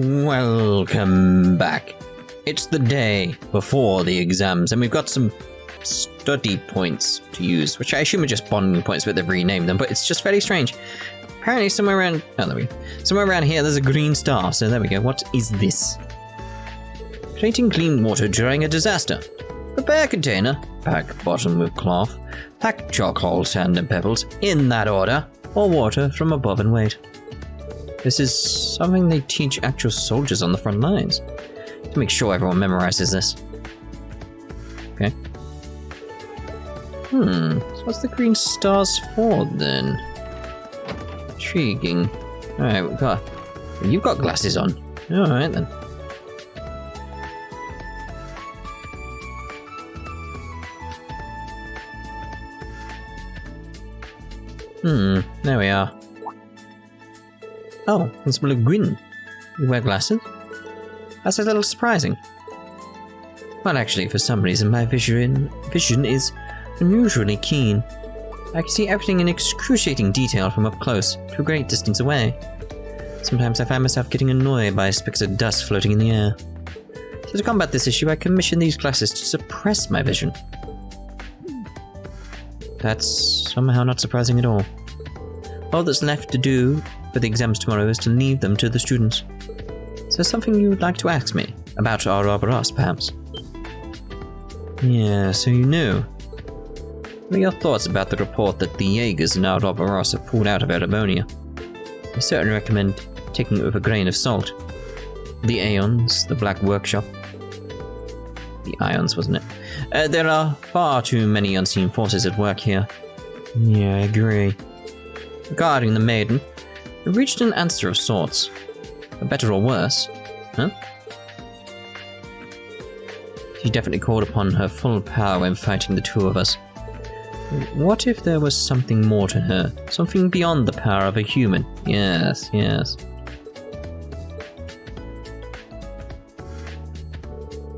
Welcome back. It's the day before the exams, and we've got some study points to use, which I assume are just bonding points, but they've renamed them, but it's just very strange. Apparently somewhere around... oh, there we go. Somewhere around here there's a green star, so there we go. What is this? Creating clean water during a disaster. Prepare container, pack bottom with cloth, pack charcoal, sand and pebbles, in that order, or water from above and wait. This is something they teach actual soldiers on the front lines, to make sure everyone memorizes this. Okay. So what's the green stars for then? Intriguing. Alright, you've got glasses on. Alright then. There we are. Oh, Principal Gwyn. You wear glasses? That's a little surprising. Well, actually, for some reason, my vision is unusually keen. I can see everything in excruciating detail from up close, to a great distance away. Sometimes I find myself getting annoyed by specks of dust floating in the air. So to combat this issue, I commissioned these glasses to suppress my vision. That's somehow not surprising at all. All that's left to do for the exams tomorrow is to leave them to the students. Is there something you would like to ask me? About Ouroboros, perhaps? Yeah, so you knew. What are your thoughts about the report that the Jaegers and Ouroboros have pulled out of Erebonia? I certainly recommend taking it with a grain of salt. The Aeons, the Black Workshop. The Ions, wasn't it? There are far too many unseen forces at work here. Yeah, I agree. Regarding the maiden, we reached an answer of sorts. For better or worse, huh? She definitely called upon her full power when fighting the two of us. What if there was something more to her? Something beyond the power of a human? Yes, yes.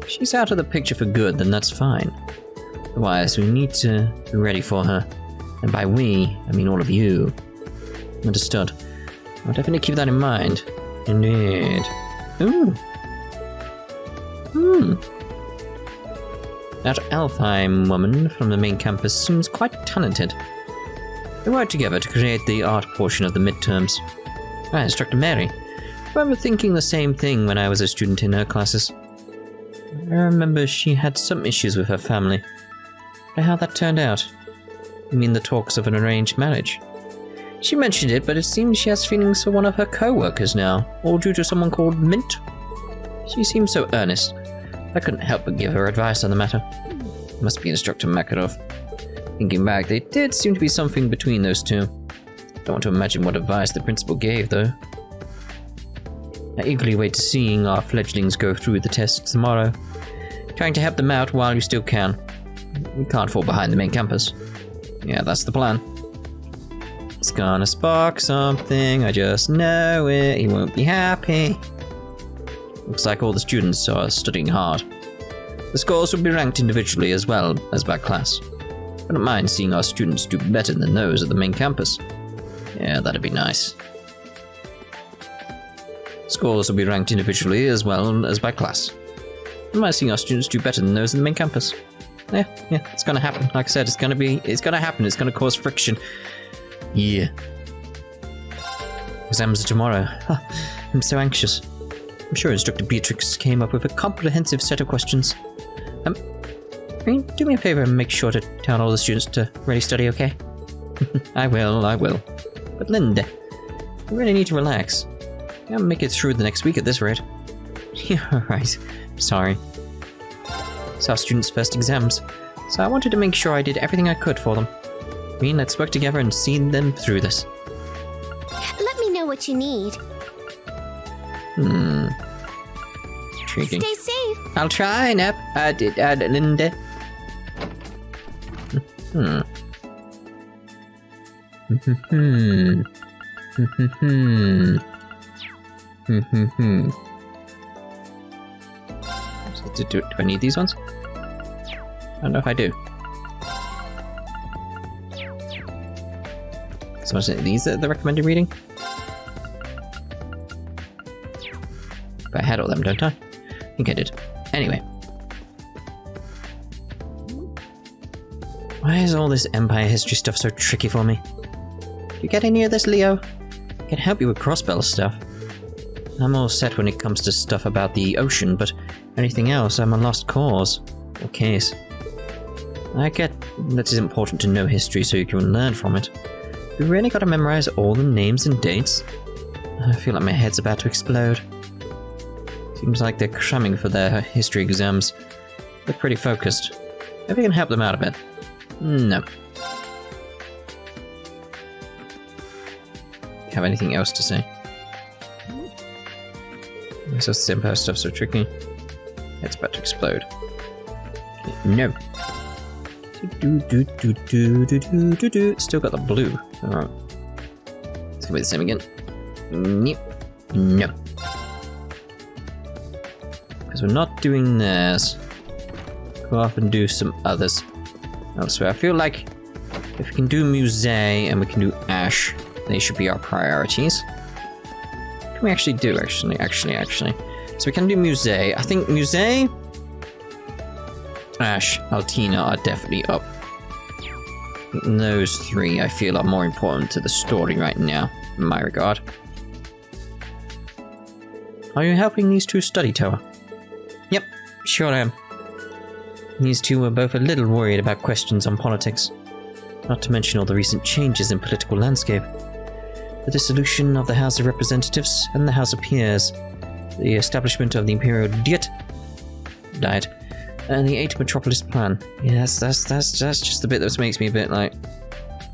If she's out of the picture for good, then that's fine. Otherwise, we need to be ready for her. And by we, I mean all of you. Understood. I'll definitely keep that in mind. Indeed. Ooh. That Alfheim woman from the main campus seems quite talented. They worked together to create the art portion of the midterms. Instructor Mary. I remember thinking the same thing when I was a student in her classes. I remember she had some issues with her family. But how that turned out? You mean the talks of an arranged marriage? She mentioned it, but it seems she has feelings for one of her co-workers now, all due to someone called Mint. She seemed so earnest. I couldn't help but give her advice on the matter. Must be Instructor Makarov. Thinking back, there did seem to be something between those two. Don't want to imagine what advice the principal gave, though. I eagerly wait to seeing our fledglings go through the tests tomorrow. Trying to help them out while you still can. We can't fall behind the main campus. Yeah, that's the plan. It's gonna spark something, I just know it, he won't be happy. Looks like all the students are studying hard. The scores will be ranked individually as well as by class. I don't mind seeing our students do better than those at the main campus. Yeah, that'd be nice. Scores will be ranked individually as well as by class. I don't mind seeing our students do better than those at the main campus. Yeah, it's gonna happen. Like I said, it's gonna happen, it's gonna cause friction. Yeah. Exams are tomorrow. I'm so anxious. I'm sure Instructor Beatrix came up with a comprehensive set of questions. Rean, do me a favor and make sure to tell all the students to really study, okay? I will. But Linda, you really need to relax. I'll make it through the next week at this rate. Yeah, right. Sorry. It's our students' first exams, so I wanted to make sure I did everything I could for them. Rean, let's work together and see them through this. Let me know what you need. Intriguing. Stay safe. I'll try, Nep. Linda. Do I need these ones? I don't know if I do. So these are the recommended reading? But I had all them, don't I? I think I did. Anyway. Why is all this Empire history stuff so tricky for me? Do you get any of this, Leo? I can help you with crossbell stuff. I'm all set when it comes to stuff about the ocean, but anything else, I'm a lost cause. Or case. I get that it's important to know history so you can learn from it. You really gotta memorize all the names and dates? I feel like my head's about to explode. Seems like they're cramming for their history exams. They're pretty focused. Maybe I can help them out a bit. No. Have anything else to say? Why is this Empire stuff so tricky? It's about to explode. Okay, no. Still got the blue. Alright. It's gonna be the same again. Nope. No. Because we're not doing this. Go off and do some others elsewhere. I feel like if we can do Musse and we can do Ash, they should be our priorities. What can we actually do, actually? So we can do Musse. I think Musse, Ash, Altina are definitely up. Those three, I feel, are more important to the story right now, in my regard. Are you helping these two study, Towa? Yep, sure I am. These two were both a little worried about questions on politics. Not to mention all the recent changes in political landscape. The dissolution of the House of Representatives and the House of Peers. The establishment of the Imperial Diet. And the 8 Metropolis Plan. Yes, that's just the bit that makes me a bit like...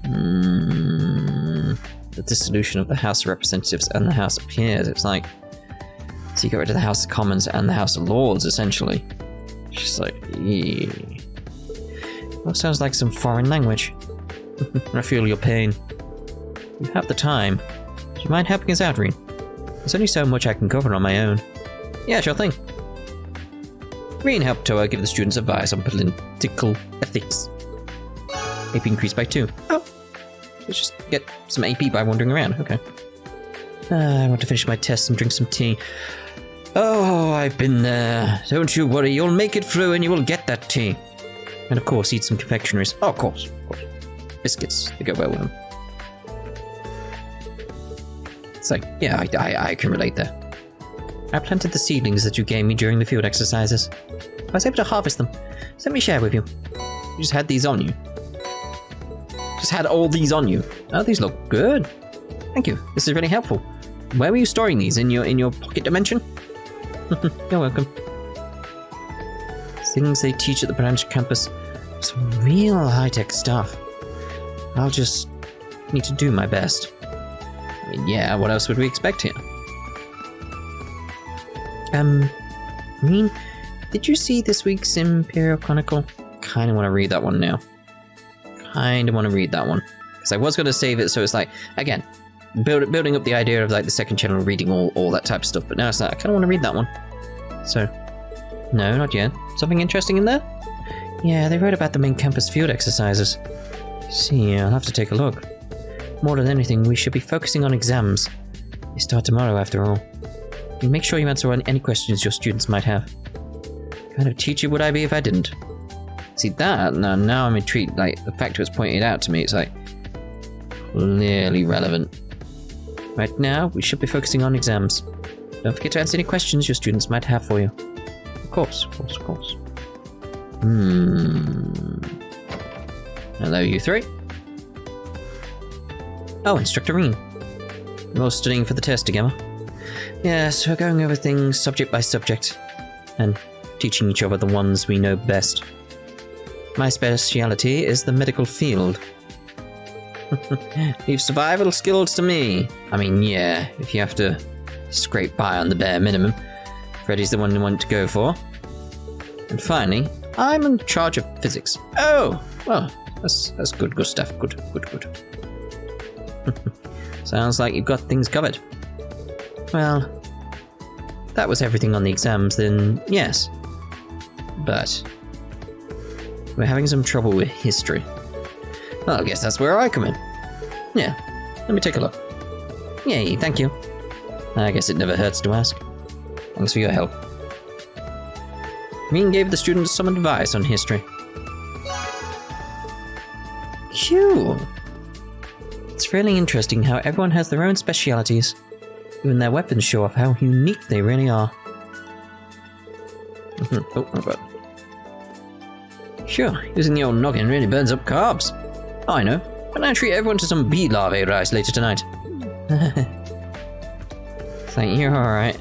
The dissolution of the House of Representatives and the House of Peers. It's like... So you get rid of the House of Commons and the House of Lords, essentially. It's just like... Well, sounds like some foreign language. I feel your pain. You have the time. Do you mind helping us out, Rean? There's only so much I can cover on my own. Yeah, sure thing. Rean helped Towa give the students advice on political ethics. AP increased by 2. Oh. Let's just get some AP by wandering around. Okay. I want to finish my tests and drink some tea. Oh, I've been there. Don't you worry, you'll make it through and you will get that tea. And of course, eat some confectionaries. Oh, of course. Biscuits, they go well with them. It's like, yeah, I can relate there. I planted the seedlings that you gave me during the field exercises. I was able to harvest them. So let me share with you. You just had these on you. Just had all these on you. Oh, these look good. Thank you. This is really helpful. Where were you storing these? In your pocket dimension? You're welcome. Things they teach at the branch campus. Some real high-tech stuff. I'll just need to do my best. I mean, yeah, what else would we expect here? Rean, did you see this week's Imperial Chronicle? Kinda want to read that one now. Because I was going to save it, so it's like, again, building up the idea of like the second channel reading all that type of stuff, but now it's like, I kind of want to read that one. So, no, not yet. Something interesting in there? Yeah, they wrote about the main campus field exercises. See, I'll have to take a look. More than anything, we should be focusing on exams. They start tomorrow, after all. You make sure you answer any questions your students might have. What kind of teacher would I be if I didn't? See that? Now I'm intrigued. Like, the fact it was pointed out to me, it's like clearly relevant. Right now, we should be focusing on exams. Don't forget to answer any questions your students might have for you. Of course. Hello, you three. Oh, Instructor Rean. We're all studying for the test together. Yes, we're going over things subject by subject, and teaching each other the ones we know best. My speciality is the medical field. Leave survival skills to me. I mean, yeah, if you have to scrape by on the bare minimum, Freddy's the one you want to go for. And finally, I'm in charge of physics. Oh, well, that's good stuff. Good. Sounds like you've got things covered. Well, that was everything on the exams, then yes. But we're having some trouble with history. Well, I guess that's where I come in. Yeah, let me take a look. Yay, thank you. I guess it never hurts to ask. Thanks for your help. Rean gave the students some advice on history. Cool. It's really interesting how everyone has their own specialities. Even their weapons show off how unique they really are. Oh, my bad. Sure, using the old noggin really burns up carbs. Oh, I know. Why don't I treat everyone to some bee larvae rice later tonight? Thank you, alright.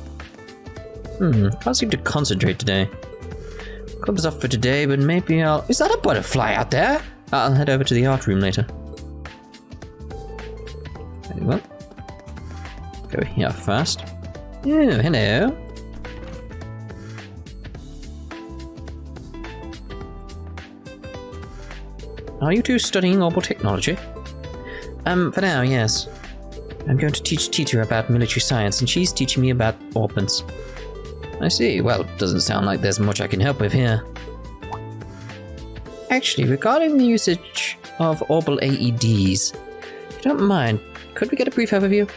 Can't seem to concentrate today. Club's off for today, but maybe I'll... Is that a butterfly out there? I'll head over to the art room later. Very well. Go here first. Oh, hello. Are you two studying orbital technology? For now, yes. I'm going to teach Tita about military science, and she's teaching me about orbits. I see. Well, doesn't sound like there's much I can help with here. Actually, regarding the usage of orbital AEDs, if you don't mind, could we get a brief overview?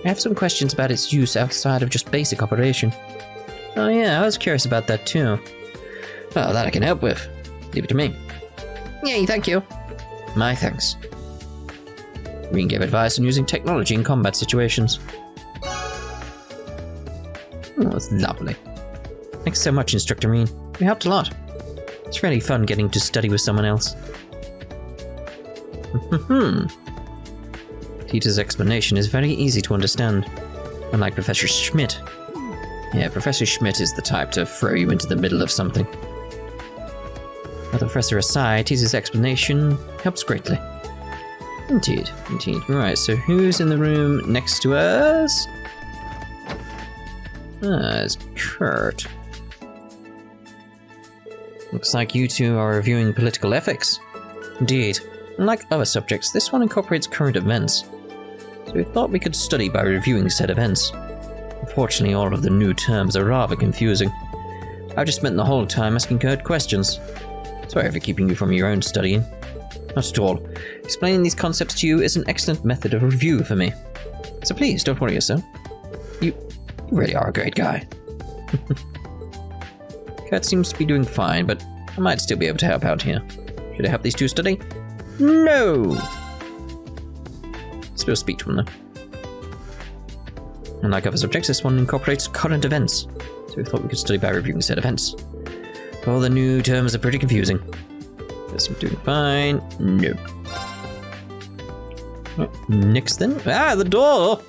I have some questions about its use outside of just basic operation. Oh yeah, I was curious about that too. Well, that I can help with. Leave it to me. Yay, thank you. My thanks. Rean gave advice on using technology in combat situations. Oh, that's lovely. Thanks so much, Instructor Rean. You helped a lot. It's really fun getting to study with someone else. Tita's explanation is very easy to understand, unlike Professor Schmidt. Yeah, Professor Schmidt is the type to throw you into the middle of something. With the professor aside, Tita's explanation helps greatly. Indeed, indeed. Right, so who's in the room next to us? It's Kurt. Looks like you two are reviewing political ethics. Indeed. Unlike other subjects, this one incorporates current events. So we thought we could study by reviewing said events. Unfortunately, all of the new terms are rather confusing. I've just spent the whole time asking Kurt questions. Sorry for keeping you from your own studying. Not at all. Explaining these concepts to you is an excellent method of review for me. So please, don't worry yourself. You really are a great guy. Kurt seems to be doing fine, but I might still be able to help out here. Should I help these two study? No! Still speak to him though. Unlike other subjects, this one incorporates current events. So we thought we could study by reviewing said events. All the new terms are pretty confusing. Guess I'm doing fine. Nope. Next then. Ah, the door!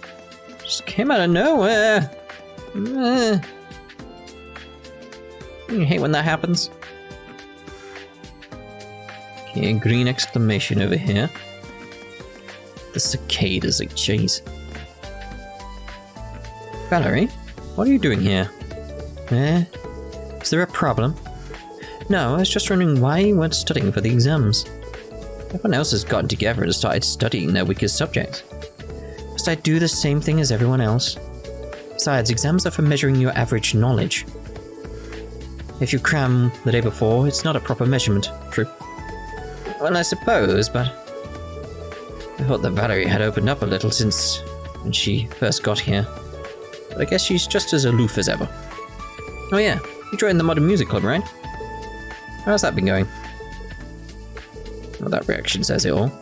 Just came out of nowhere. You hate when that happens. Okay, green exclamation over here. The cicadas, like, jeez. Valerie, what are you doing here? Is there a problem? No, I was just wondering why you weren't studying for the exams. Everyone else has gotten together and started studying their weakest subjects. Must I do the same thing as everyone else? Besides, exams are for measuring your average knowledge. If you cram the day before, it's not a proper measurement. True. Well, I suppose, but I thought that Valerie had opened up a little since when she first got here. But I guess she's just as aloof as ever. Oh yeah, you joined the Modern Music Club, right? How's that been going? Well, that reaction says it all.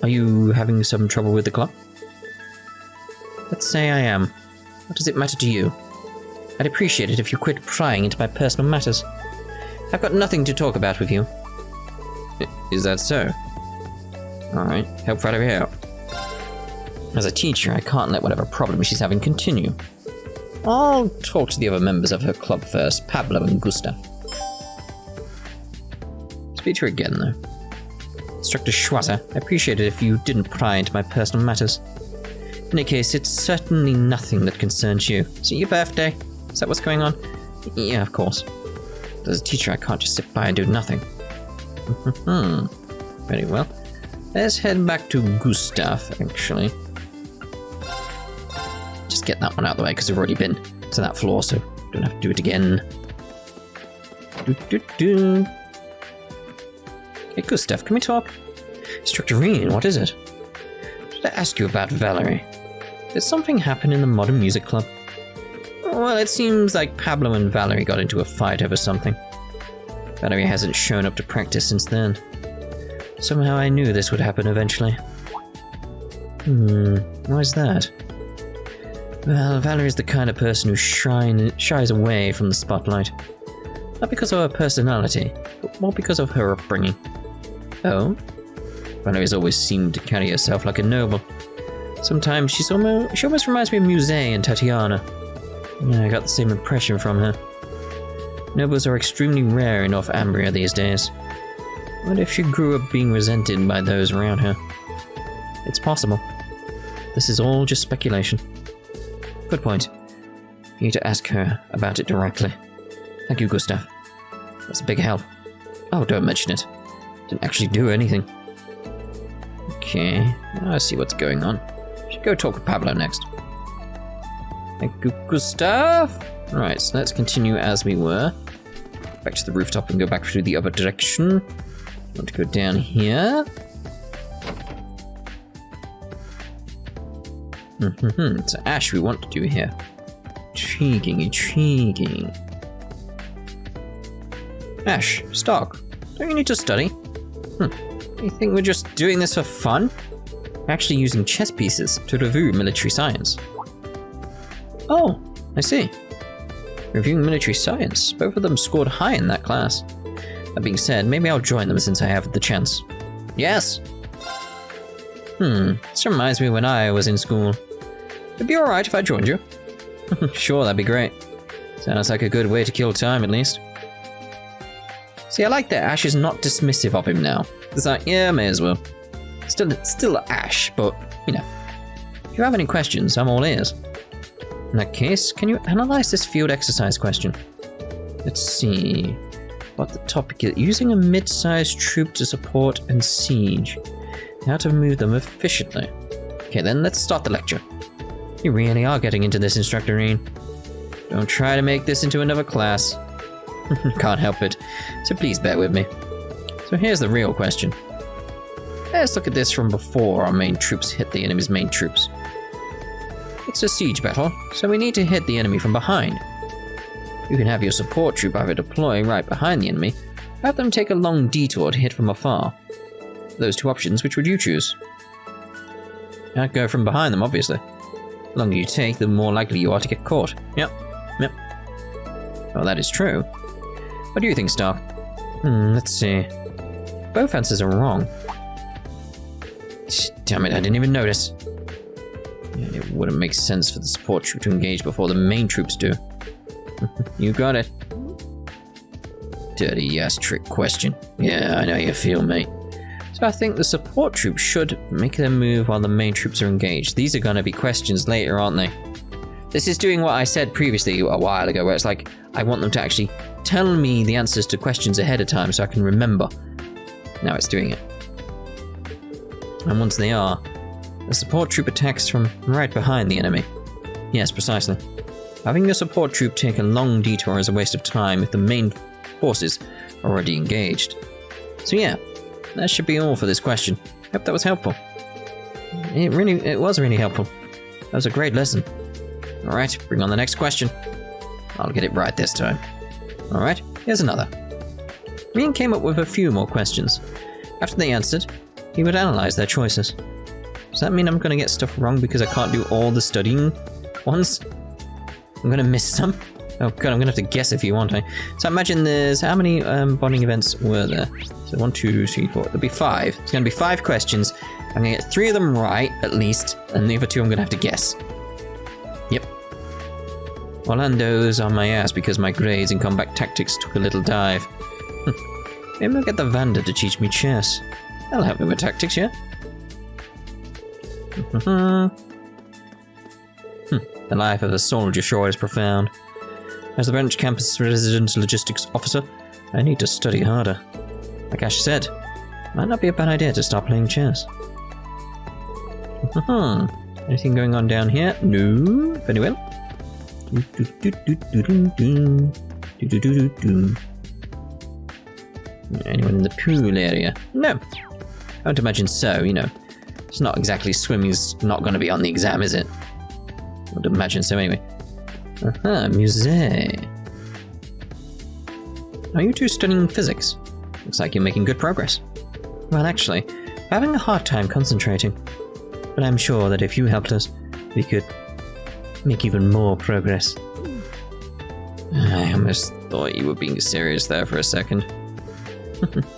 Are you having some trouble with the club? Let's say I am. What does it matter to you? I'd appreciate it if you quit prying into my personal matters. I've got nothing to talk about with you. Is that so? Alright, help Valerie out. As a teacher, I can't let whatever problem she's having continue. I'll talk to the other members of her club first, Pablo and Gustav. Speak to her again, though. Instructor Schwarzer, I appreciate it if you didn't pry into my personal matters. In any case, it's certainly nothing that concerns you. Is it your birthday? Is that what's going on? Yeah, of course. But as a teacher, I can't just sit by and do nothing. Very well. Let's head back to Gustav, actually. Just get that one out of the way, because we've already been to that floor, so don't have to do it again. Hey, Gustav, can we talk? Instructor Rean, what is it? Should I ask you about Valerie? Did something happen in the Modern Music Club? Well, it seems like Pablo and Valerie got into a fight over something. Valerie hasn't shown up to practice since then. Somehow I knew this would happen eventually. Why's that? Well, Valerie's the kind of person who shies away from the spotlight. Not because of her personality, but more because of her upbringing. Oh? Valerie's always seemed to carry herself like a noble. Sometimes she almost reminds me of Musse and Tatiana. Yeah, I got the same impression from her. Nobles are extremely rare in Ambria these days. What if she grew up being resented by those around her? It's possible. This is all just speculation. Good point. You need to ask her about it directly. Thank you, Gustav. That's a big help. Oh, don't mention it. Didn't actually do anything. Okay, I see what's going on. Should go talk with Pablo next. Thank you, Gustav. Alright, so let's continue as we were. Back to the rooftop and go back through the other direction. I want to go down here. So Ash we want to do here. Intriguing. Ash, Stark, don't you need to study? You think we're just doing this for fun? We're actually using chess pieces to review military science. Oh, I see. Reviewing military science. Both of them scored high in that class. That being said, maybe I'll join them since I have the chance. Yes! This reminds me when I was in school. It'd be alright if I joined you. Sure, that'd be great. Sounds like a good way to kill time, at least. See, I like that Ash is not dismissive of him now. It's like, yeah, may as well. Still Ash, but, you know. If you have any questions, I'm all ears. In that case, can you analyze this field exercise question? Let's see. What the topic is. Using a mid-sized troop to support and siege. How to move them efficiently. Okay, then let's start the lecture. You really are getting into this, Instructor Rean. Don't try to make this into another class. Can't help it, so please bear with me. So here's the real question. Let's look at this from before our main troops hit the enemy's main troops. It's a siege battle, so we need to hit the enemy from behind. You can have your support troop either deploy right behind the enemy, or have them take a long detour to hit from afar. Those two options, which would you choose? I'd go from behind them, obviously. The longer you take, the more likely you are to get caught. Yep. Well, that is true. What do you think, Stark? Let's see. Both answers are wrong. Damn it, I didn't even notice. Yeah, it wouldn't make sense for the support troop to engage before the main troops do. You got it. Dirty ass trick question. Yeah, I know you feel, mate. So I think the support troops should make their move while the main troops are engaged. These are going to be questions later, aren't they? This is doing what I said previously a while ago, where it's like, I want them to actually tell me the answers to questions ahead of time so I can remember. Now it's doing it. And once they are, the support troop attacks from right behind the enemy. Yes, precisely. Having your support troop take a long detour is a waste of time if the main forces are already engaged. So yeah, that should be all for this question. Hope that was helpful. It was really helpful. That was a great lesson. Alright, bring on the next question. I'll get it right this time. Alright, here's another. Rean came up with a few more questions. After they answered, he would analyze their choices. Does that mean I'm going to get stuff wrong because I can't do all the studying ones? I'm going to miss some? Oh god, I'm going to have to guess if you want, eh? So imagine there's... How many bonding events were there? So 1, 2, 3, 4... There'll be 5. It's going to be 5 questions. I'm going to get 3 of them right, at least. And the other 2 I'm going to have to guess. Yep. Orlando's on my ass because my grades in combat tactics took a little dive. Maybe I'll get the Vander to teach me chess. That'll help me with tactics, yeah? The life of a soldier sure is profound. As the branch campus resident logistics officer, I need to study harder. Like Ash said, might not be a bad idea to start playing chess. Anything going on down here? No, very well. Anyone in the pool area? No. I don't imagine so, you know. It's not exactly swimming's not going to be on the exam, is it? I would imagine so anyway. Aha, Musse. Are you two studying physics? Looks like you're making good progress. Well, actually, I'm having a hard time concentrating. But I'm sure that if you helped us, we could make even more progress. I almost thought you were being serious there for a second.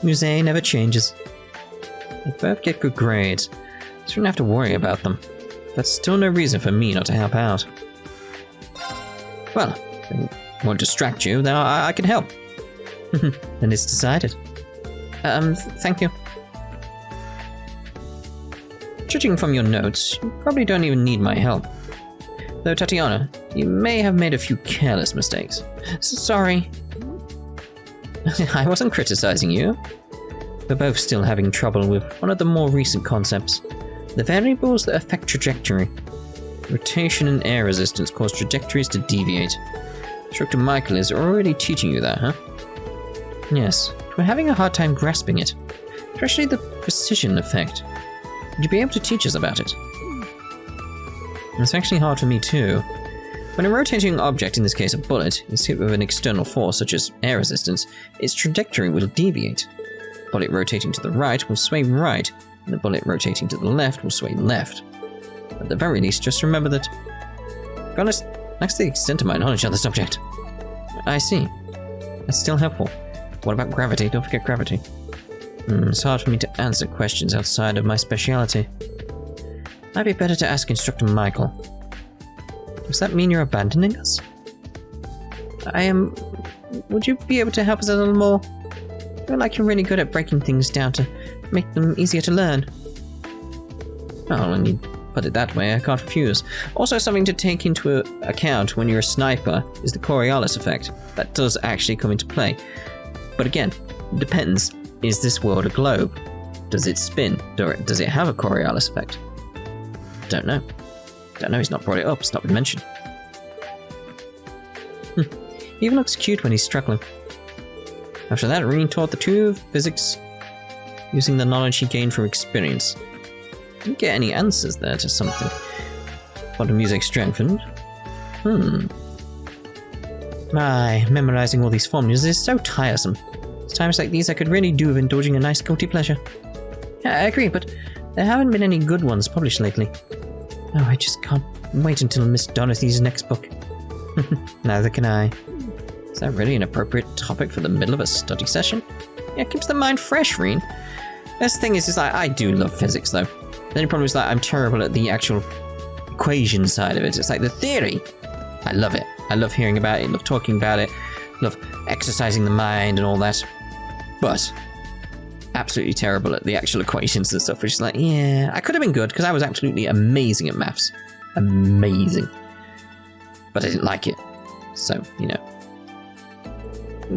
Musse never changes. We both get good grades, so you don't have to worry about them. That's still no reason for me not to help out. Well, if it won't distract you, then I can help. Then it's decided. Thank you. Judging from your notes, you probably don't even need my help. Though, Tatiana, you may have made a few careless mistakes. Sorry. I wasn't criticizing you. We're both still having trouble with one of the more recent concepts. The variables that affect trajectory. Rotation and air resistance cause trajectories to deviate. Instructor Michael is already teaching you that, huh? Yes, we're having a hard time grasping it. Especially the precision effect. Would you be able to teach us about it? It's actually hard for me too. When a rotating object, in this case a bullet, is hit with an external force such as air resistance, its trajectory will deviate. The bullet rotating to the right will sway right, and the bullet rotating to the left will sway left. At the very least, just remember that... To be honest, that's the extent of my knowledge on the subject. I see. That's still helpful. What about gravity? Don't forget gravity. It's hard for me to answer questions outside of my speciality. Might be better to ask Instructor Michael. Does that mean you're abandoning us? Would you be able to help us a little more? I feel like you're really good at breaking things down to make them easier to learn. Well, when you put it that way, I can't refuse. Also, something to take into account when you're a sniper is the Coriolis effect. That does actually come into play. But again, it depends. Is this world a globe? Does it spin? Does it have a Coriolis effect? Don't know. He's not brought it up. It's not been mentioned. He even looks cute when he's struggling. After that, Rean taught the two physics using the knowledge he gained from experience. Didn't get any answers there to something. Quantum music strengthened. My, memorizing all these formulas is so tiresome. It's times like these I could really do with indulging a nice guilty pleasure. Yeah, I agree, but there haven't been any good ones published lately. Oh, I just can't wait until Miss Dorothy's next book. Neither can I. Is that really an appropriate topic for the middle of a study session? Yeah, it keeps the mind fresh, Rean. Best thing is like, I do love physics, though. The only problem is that I'm terrible at the actual equation side of it. It's like the theory. I love it. I love hearing about it, love talking about it, love exercising the mind and all that. But absolutely terrible at the actual equations and stuff, which is like, yeah, I could have been good because I was absolutely amazing at maths. Amazing. But I didn't like it. So, you know.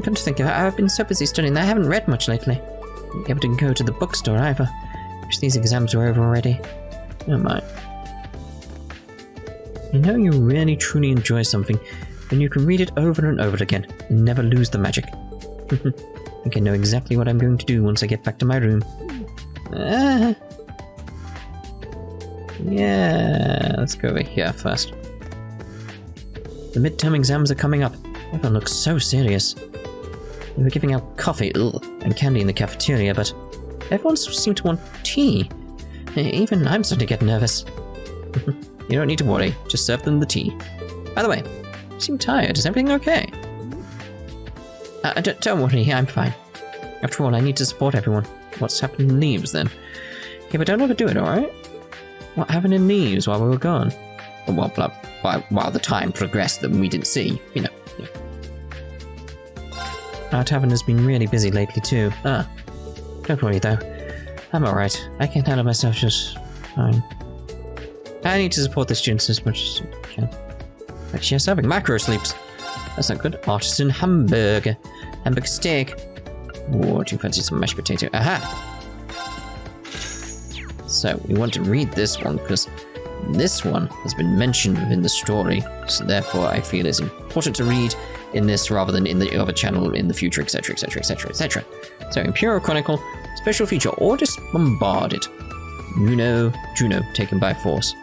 Come to think of it, I've been so busy studying that I haven't read much lately. Haven't been able to go to the bookstore either. Wish these exams were over already. Oh my. You know you really truly enjoy something when you can read it over and over again and never lose the magic. I think I know exactly what I'm going to do once I get back to my room. Yeah, let's go over here first. The midterm exams are coming up. Everyone looks so serious. They were giving out coffee and candy in the cafeteria, but everyone seemed to want tea. Even I'm starting to get nervous. You don't need to worry, just serve them the tea. By the way, you seem tired. Is everything okay? Don't worry, I'm fine. After all, I need to support everyone. What's happened in Leaves, then? Yeah, but don't overdo it, alright? What happened in Leaves while we were gone? Well, while the time progressed that we didn't see, you know. Yeah. Our tavern has been really busy lately, too. Don't worry, though. I'm alright. I can handle myself just fine. I need to support the students as much as I can. Like, she's having macro sleeps. That's not good. Artisan hamburger. Hamburger steak. Oh, do you fancy some mashed potato? Aha! So, we want to read this one, because this one has been mentioned within the story, so therefore I feel it's important to read in this rather than in the other channel in the future, etc, etc, etc, etc. So, Imperial Chronicle, special feature, Ordis bombarded. Juno, taken by force.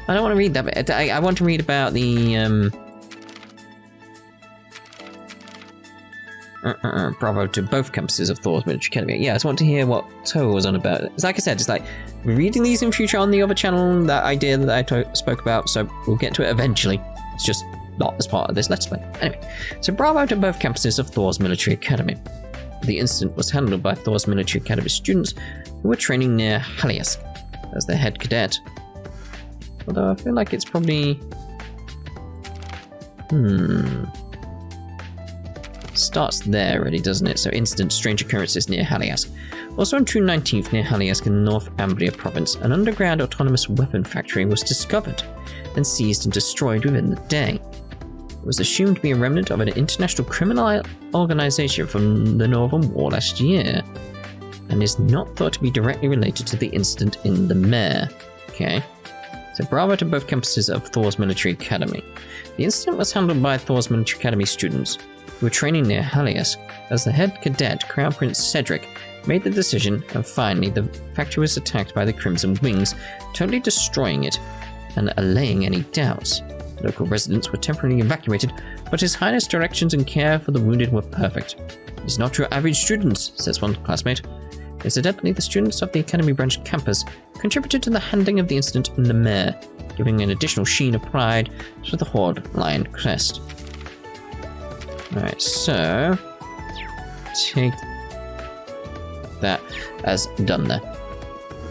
I don't want to read that, but I want to read about the Bravo to both campuses of Thors Military Academy. Yeah, I just want to hear what Towa was on about. It's like I said, it's like we're reading these in future on the other channel, that idea that I spoke about, so we'll get to it eventually. It's just not as part of this Let's Play. Anyway, so bravo to both campuses of Thors Military Academy. The incident was handled by Thors Military Academy students who were training near Haliask as their head cadet. Although I feel like it's probably... Starts there already, doesn't it? So incident, strange occurrences near Haliask. Also on June 19th, near Haliask in North Ambria province, an underground autonomous weapon factory was discovered and seized and destroyed within the day. It was assumed to be a remnant of an international criminal organization from the Northern War last year, and is not thought to be directly related to the incident in the Mare. Okay. So bravo to both campuses of Thors Military Academy. The incident was handled by Thors Military Academy students who were training near Haliask as the head cadet, Crown Prince Cedric, made the decision, and finally the factory was attacked by the Crimson Wings, totally destroying it and allaying any doubts. Local residents were temporarily evacuated, but His Highness' directions and care for the wounded were perfect. "It's not your average students," says one classmate. Incidentally, the students of the Academy Branch campus contributed to the handling of the incident in the Mare, giving an additional sheen of pride to the Horde Lion crest. Alright, so... take that as done there.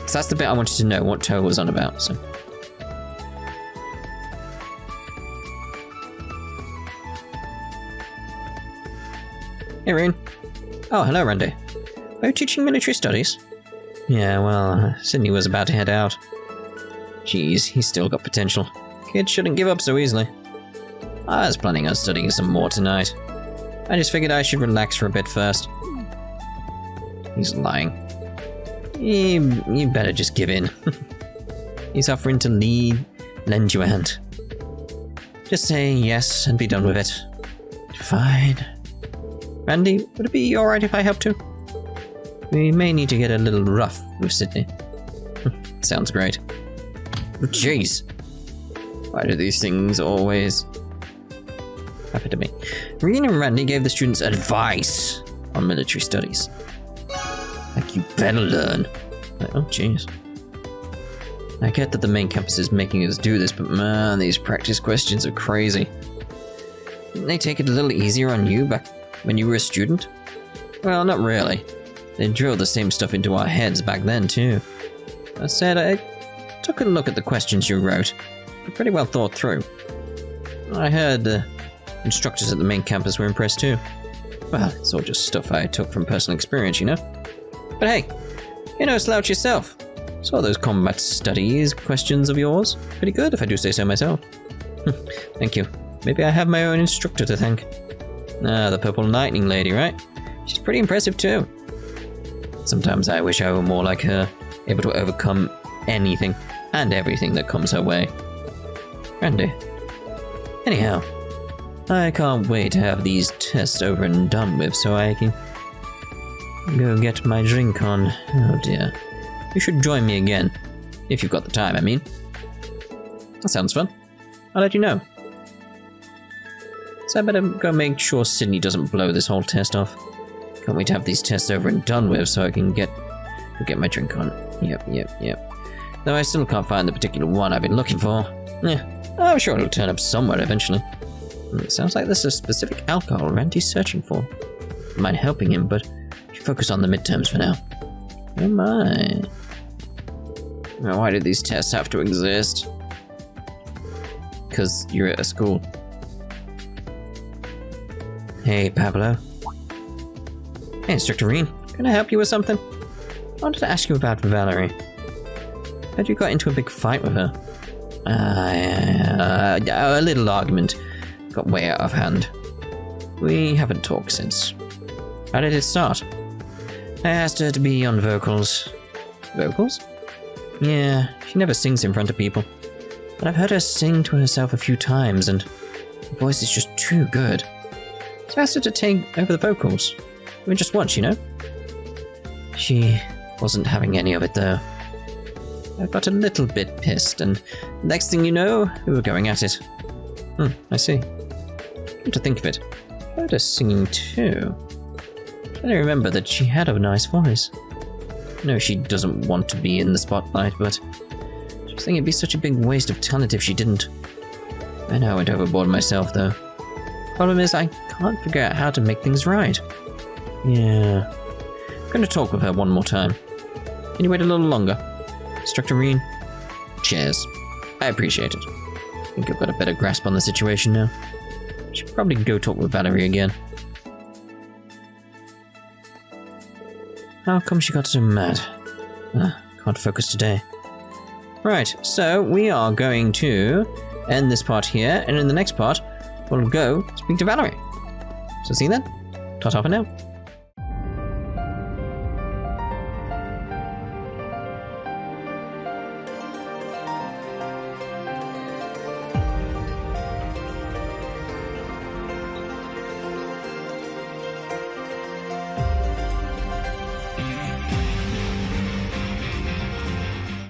So that's the bit I wanted to know, what Towa was on about, so... Hey, Rean. Oh, hello, Randy. Are you teaching military studies? Yeah, well, Sydney was about to head out. Geez, he's still got potential. Kids shouldn't give up so easily. I was planning on studying some more tonight. I just figured I should relax for a bit first. He's lying. You better just give in. He's offering to lend you a hand. Just say yes and be done with it. Fine. Randy, would it be alright if I help too? We may need to get a little rough with Sydney. Sounds great. Jeez. Why do these things always happen to me? Rean and Randy gave the students advice on military studies. Like, you better learn. Like, oh, jeez. I get that the main campus is making us do this, but man, these practice questions are crazy. Didn't they take it a little easier on you back when you were a student? Well, not really. They drilled the same stuff into our heads back then, too. That said, I took a look at the questions you wrote. They're pretty well thought through. I heard instructors at the main campus were impressed, too. Well, it's all just stuff I took from personal experience, you know? But hey, you're no slouch yourself. Saw those combat studies questions of yours. Pretty good, if I do say so myself. Thank you. Maybe I have my own instructor to thank. Ah, the Purple Lightning Lady, right? She's pretty impressive too. Sometimes I wish I were more like her, able to overcome anything and everything that comes her way. Randy. Anyhow, I can't wait to have these tests over and done with so I can go get my drink on. Oh dear. You should join me again. If you've got the time, I mean. That sounds fun. I'll let you know. So I better go make sure Sydney doesn't blow this whole test off. Can't wait to have these tests over and done with so I can get my drink on. Yep. Though I still can't find the particular one I've been looking for. I'm sure it'll turn up somewhere eventually. It sounds like there's a specific alcohol Randy's searching for. I mind helping him, but should focus on the midterms for now. Oh my. Now, why did these tests have to exist? Because you're at a school. Hey, Pablo. Hey, Instructor Rean. Can I help you with something? I wanted to ask you about Valerie. Heard you got into a big fight with her. A little argument. Got way out of hand. We haven't talked since. How did it start? I asked her to be on vocals. Vocals? Yeah, she never sings in front of people. But I've heard her sing to herself a few times, and her voice is just too good. So I asked her to take over the vocals. I mean, just once, you know? She wasn't having any of it, though. I got a little bit pissed, and next thing you know, we were going at it. I see. Come to think of it, I heard her singing too. I remember that she had a nice voice. No, she doesn't want to be in the spotlight, but I just think it'd be such a big waste of talent if she didn't. I know I went overboard myself, though. Problem is, I can't figure out how to make things right. Yeah. I'm gonna talk with her one more time. Can you wait a little longer? Instructor Rean? Cheers. I appreciate it. I think I've got a better grasp on the situation now. Should probably go talk with Valerie again. How come she got so mad? Can't focus today. Right, so we are going to end this part here, and in the next part, we'll go speak to Valerie. So see you then. Ta-ta for now.